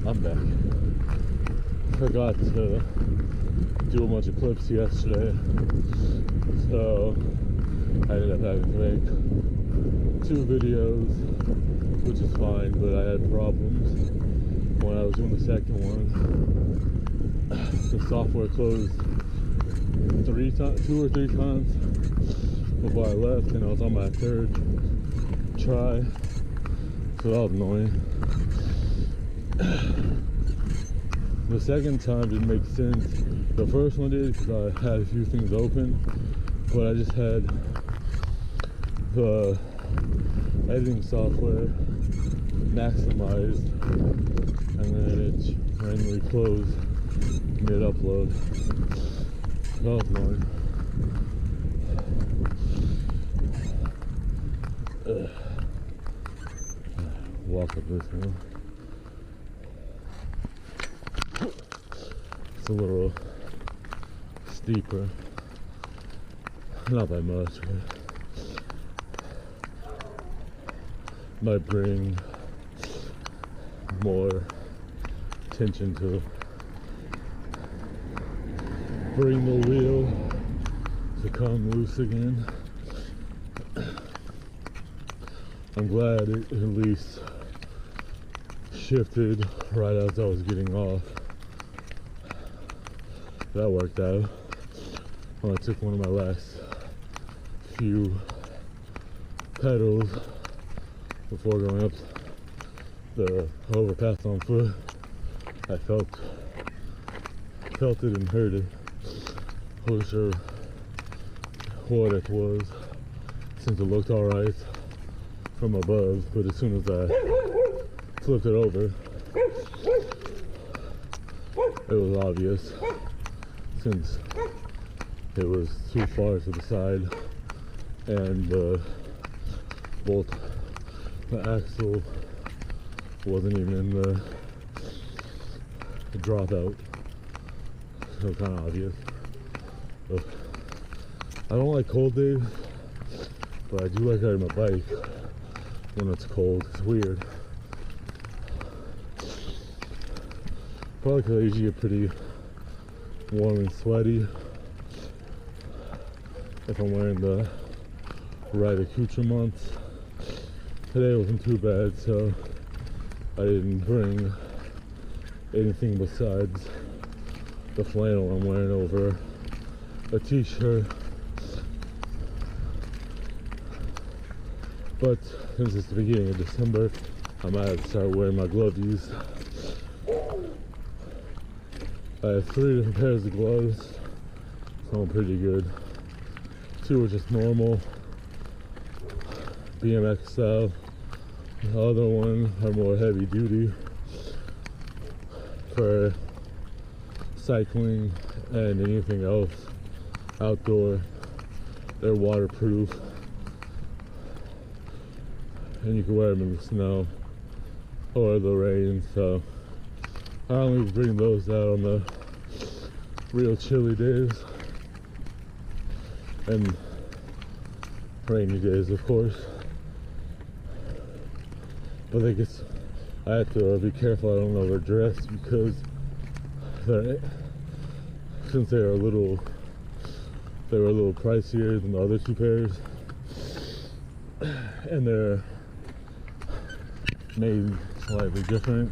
I'm back. Forgot to do a bunch of clips yesterday, so I ended up having to make 2 videos, which is fine, but I had problems when I was doing the second one. The software closed 2 or 3 times before I left, and I was on my 3rd try, so that was annoying. The second time didn't make sense. The first one did because I had a few things open, but I just had the editing software maximized, and then it randomly closed mid-upload. That was annoying. Walk up this hill. It's a little steeper. Not that much, but might bring more attention to bring the wheel to come loose again. I'm glad it at least shifted right as I was getting off. That worked out. When I took one of my last few pedals before going up the overpass on foot, I felt it and heard it. I wasn't sure what it was, since it looked alright from above, but as soon as I flipped it over, it was obvious, since it was too far to the side and the axle wasn't even in the dropout, so kind of obvious. But I don't like cold days, but I do like riding my bike when it's cold. It's weird. Probably because I usually get pretty warm and sweaty if I'm wearing the right accoutrements. Today wasn't too bad, so I didn't bring anything besides the flannel I'm wearing over a t-shirt. But since it's the beginning of December, I might have to start wearing my gloves. I have 3 different pairs of gloves, so I'm pretty good. 2 are just normal BMX style. The other one are more heavy duty for cycling and anything else outdoor. They're waterproof, and you can wear them in the snow or the rain, so I only bring those out on the real chilly days and rainy days, of course. But I have to be careful I don't overdress, because since they were a little pricier than the other 2 pairs, and they're made slightly different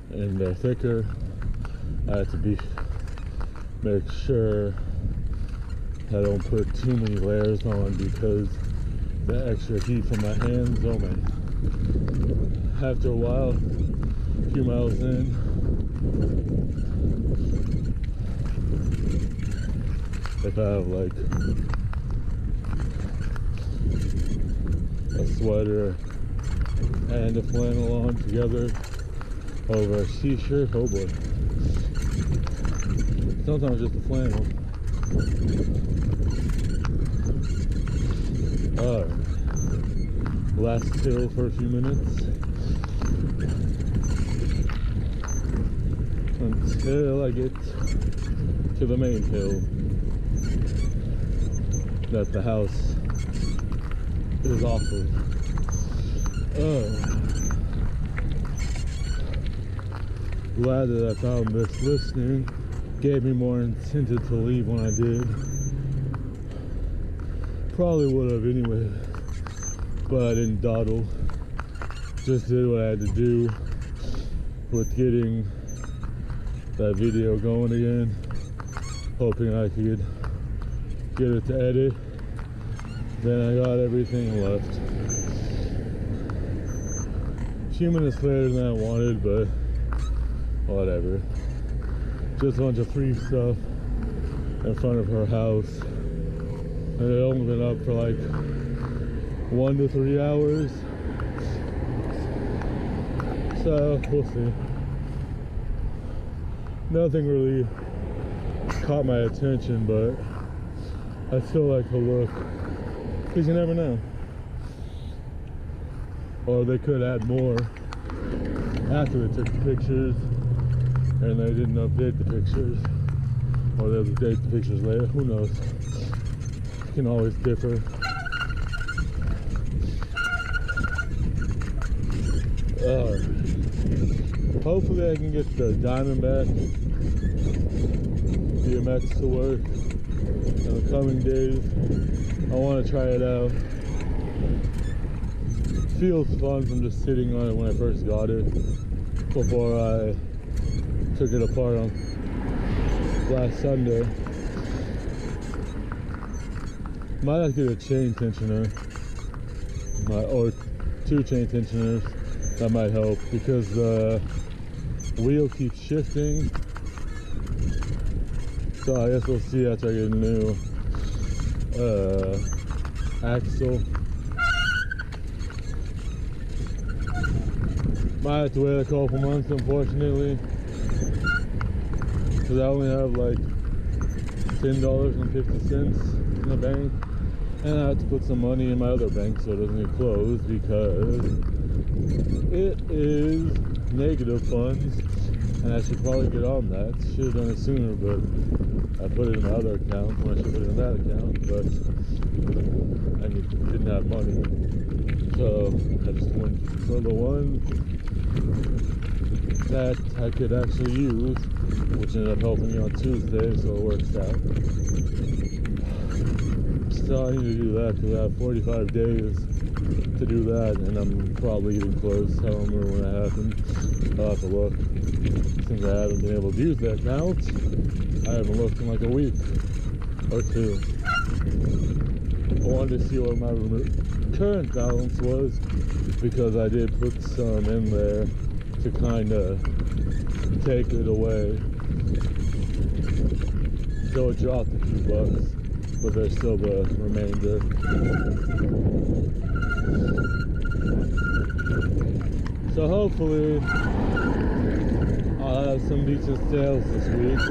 and they're thicker, I have to make sure I don't put too many layers on, because the extra heat from my hands, oh man. After a while, a few miles in, if I have like a sweater and a flannel on together over a t-shirt, oh boy. Sometimes just a flannel. Last hill for a few minutes until I get to the main hill that the house is off of. glad that I found this listing. Gave me more incentive to leave when I did. Probably would have anyway, but I didn't dawdle. Just did what I had to do with getting that video going again. Hoping I could get it to edit. Then I got everything left. A few minutes later than I wanted, but whatever. Just a bunch of free stuff in front of her house. And it only been up for like 1 to 3 hours. So we'll see. Nothing really caught my attention, but I still like to look, because you never know. Or they could add more after they took the pictures and they didn't update the pictures, or they'll update the pictures later. Who knows? It can always differ. Hopefully I can get the Diamondback BMX to work in the coming days. I want to try it out. Feels fun from just sitting on it when I first got it, before I took it apart on last Sunday. Might have to get a chain tensioner, or 2 chain tensioners. That might help, because the wheel keeps shifting. So I guess we'll see after I get a new axle. Might have to wait a couple months, unfortunately, because I only have like $10.50 in the bank, and I have to put some money in my other bank so it doesn't get closed, because it is negative funds, and I should probably get on that. Should have done it sooner, but I put it in my other account when I should put it in that account, but I didn't have money, so I just went for the one that I could actually use, which ended up helping me on Tuesday, so it works out. Still, I need to do that because I have 45 days to do that, and I'm probably getting close. I don't remember when that happened. I'll have to look. Since I haven't been able to use that account, I haven't looked in like a week or 2. I wanted to see what my current balance was, because I did put some in there to kind of take it away. So it dropped a few bucks, but there's still the remainder. So hopefully I'll have some decent sales this week.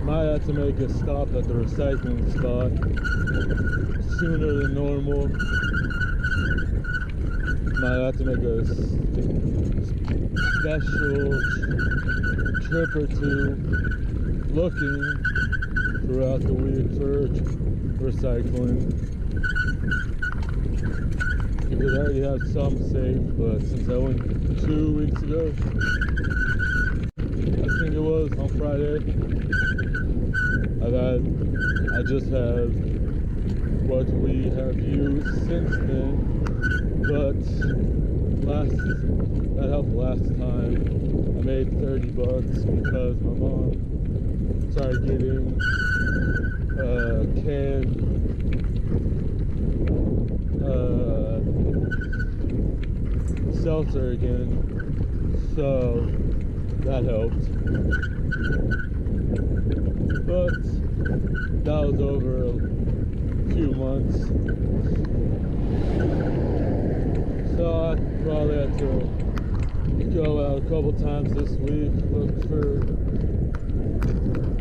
Might have to make a stop at the recycling spot sooner than normal. Might have to make a special trip or 2 looking throughout the week for recycling, because I already have some saved, but since I went 2 weeks ago, I think it was on Friday, I just have what we have used since then. But that helped last time. I made 30 bucks because my mom started getting canned seltzer again, so that helped. But that was over a few months, so I probably have to go out a couple times this week, look for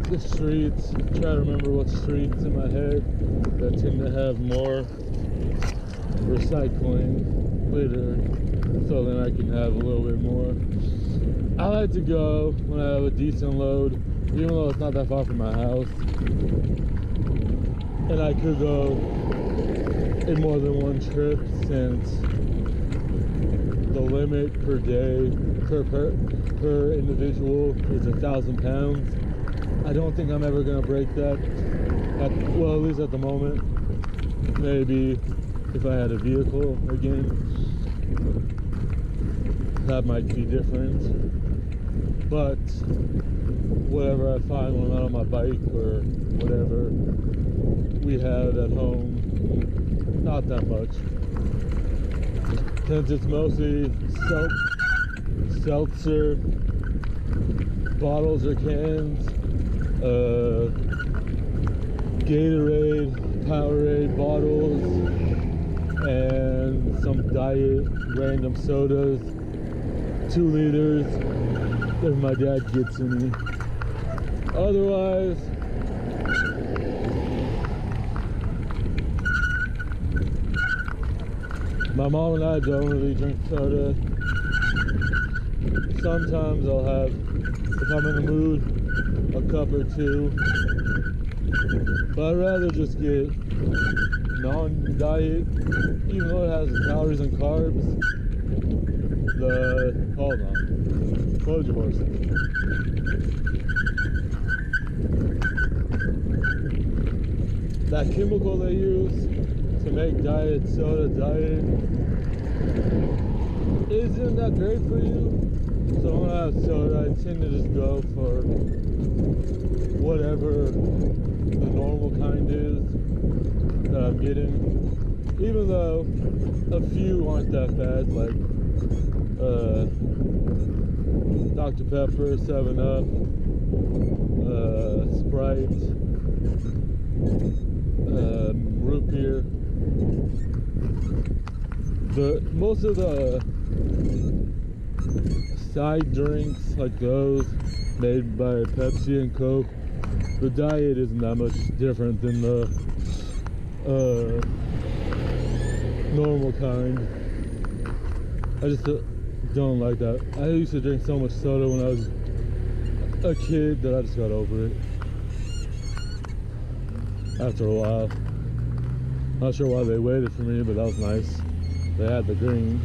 the streets, try to remember what streets in my head that tend to have more recycling litter, so then I can have a little bit more. I like to go when I have a decent load, even though it's not that far from my house, and I could go in more than one trip, since the limit per day per individual is 1,000 pounds. I don't think I'm ever gonna break that. Well, at least at the moment. Maybe if I had a vehicle again, that might be different. But whatever I find when I'm out on my bike or whatever we have at home, not that much. Since it's mostly seltzer bottles or cans, Gatorade, Powerade bottles, and some diet random sodas, 2 liters if my dad gets any. Otherwise, my mom and I don't really drink soda. Sometimes I'll have, if I'm in the mood, a cup or 2. But I'd rather just get non-diet, even though it has calories and carbs. Hold on, close your horses. That chemical they use to make diet soda diet isn't that great for you. So when I have soda, I tend to just go for whatever the normal kind is that I'm getting, even though a few aren't that bad, like Dr. Pepper, 7-Up, Sprite, root beer. Most of the side drinks like those made by Pepsi and Coke, the diet isn't that much different than the normal kind. I just don't like that. I used to drink so much soda when I was a kid that I just got over it after a while. Not sure why they waited for me, but that was nice. They had the green.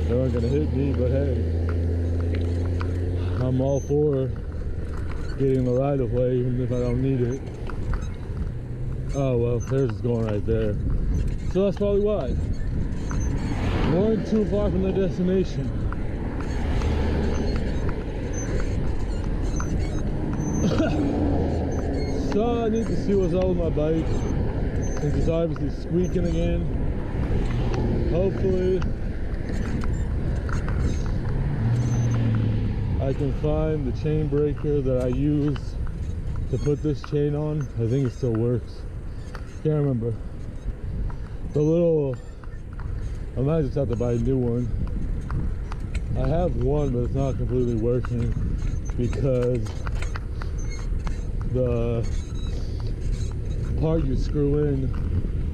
They weren't gonna hit me, but hey, I'm all for getting the right of way even if I don't need it. Oh well, theirs is going right there. So that's probably why. We weren't too far from the destination. So I need to see what's up with my bike, since it's obviously squeaking again. Hopefully I can find the chain breaker that I use to put this chain on. I think it still works. Can't remember. The little, I might just have to buy a new one. I have one, but it's not completely working because the part you screw in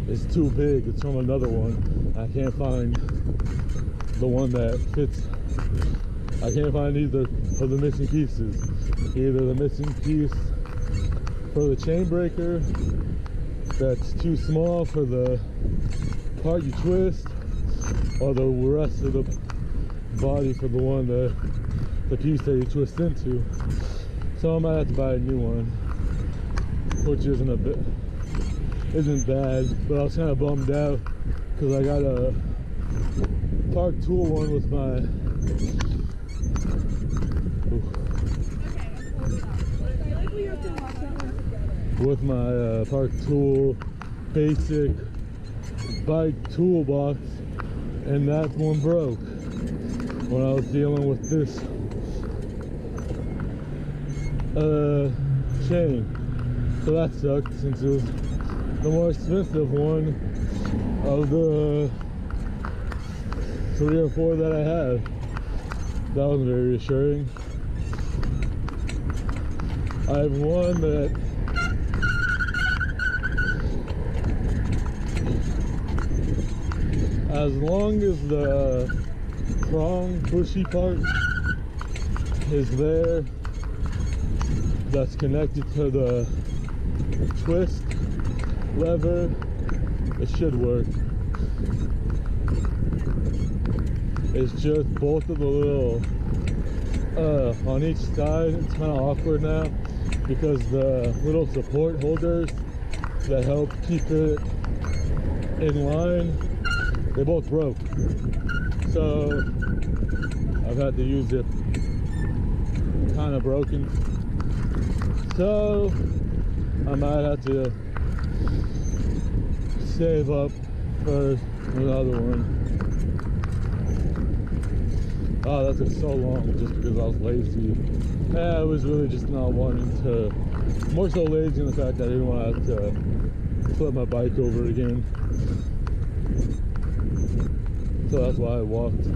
is too big. It's from another one. I can't find the one that fits. I can't find either of the missing pieces. Either the missing piece for the chain breaker that's too small for the part you twist, or the rest of the body for the one the piece that you twist into. So I might have to buy a new one, which isn't bad, but I was kind of bummed out because I got a Park Tool one with my Park Tool basic bike toolbox, and that one broke when I was dealing with this chain. So that sucked, since it was the more expensive one of the 3 or 4 that I had. That wasn't very reassuring. I have one that as long as the prong bushy part is there, that's connected to the twist lever, It should work. It's just both of the little on each side, it's kind of awkward now because the little support holders that help keep it in line, they both broke. So I've had to use it kind of broken. So I might have to save up for another one. Oh, that took so long just because I was lazy. Yeah, I was really just not wanting to, more so lazy in the fact that I didn't want to have to flip my bike over again. So that's why I walked.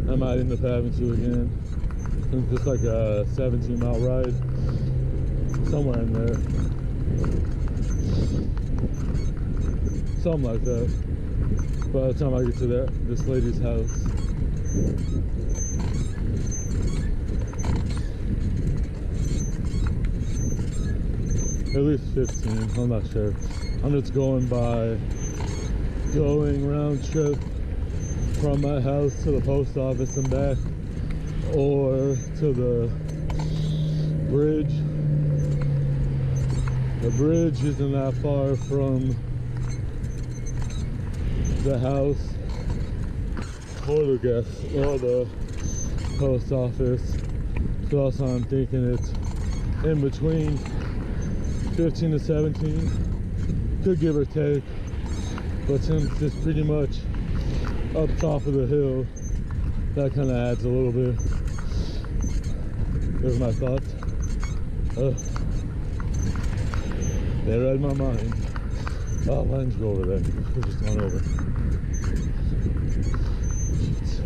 I might end up having to again. It's just like a 17-mile ride, somewhere in there. Something like that. By the time I get to this lady's house. At least 15, I'm not sure. I'm just going round trip from my house to the post office and back, or to the bridge. The bridge isn't that far from the house or the post office. So that's why I'm thinking it's in between 15 to 17, could give or take, but since it's pretty much up top of the hill, that kind of adds a little bit. There's my thoughts. They read my mind. Oh, why didn't you go over there? We're just going over. Shit.